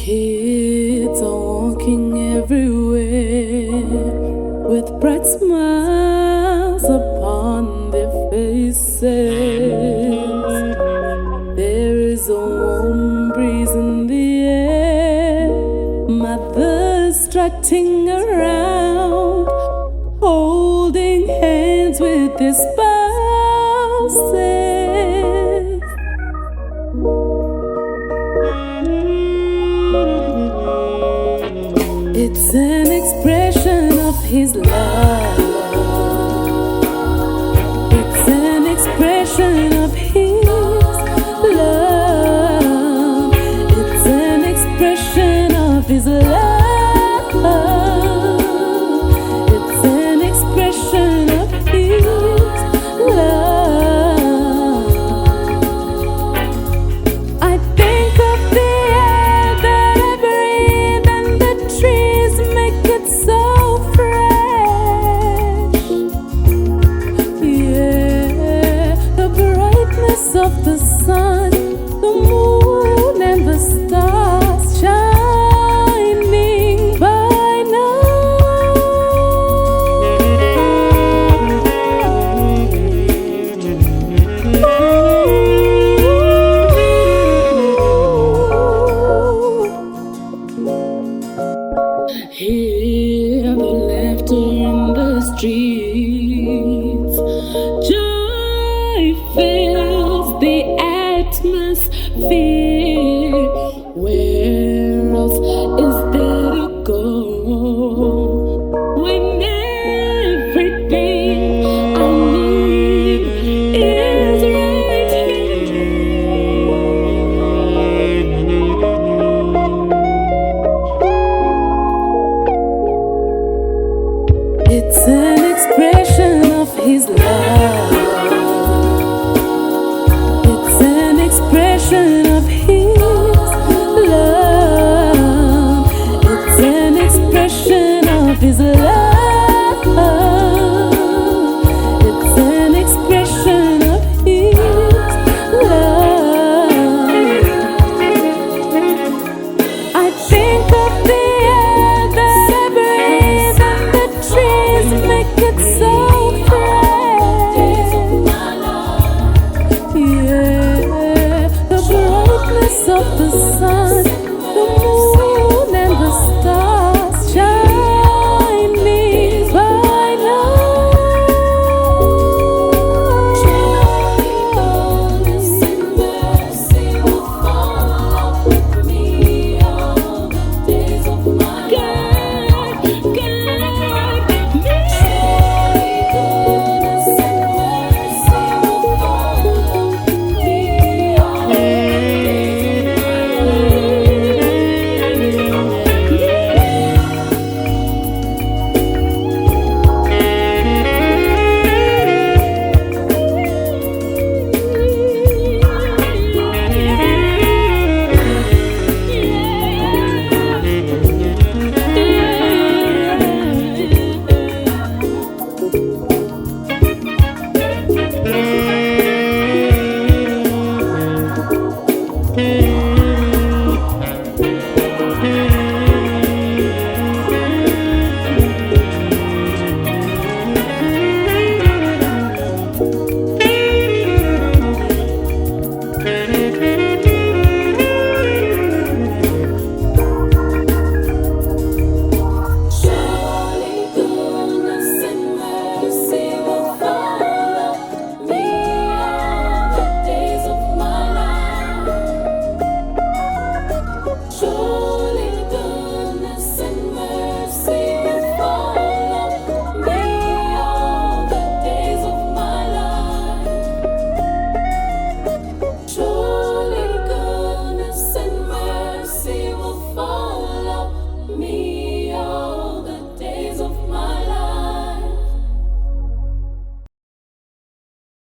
Kids are walking everywhere with bright smiles upon their faces. There is a warm breeze in the air, mothers strutting around, holding hands with their spouses. It's an expression of his love. It's an expression of his love. It's an expression of his love. It's an expression of his love. I think of the air that I breathe and the trees make it so fresh. Yeah, the brightness of the sun, the moon and the stars shining by night. Hear the laughter in the streets. Joy fills the atmosphere. Where else is there to go when everything I need is right here? It's an expression of his love. It's an expression of his love. It's an expression of his love. It's an expression of his love. I think of the air that I breathe and the trees make it so fresh. Yeah, the brightness of the sun,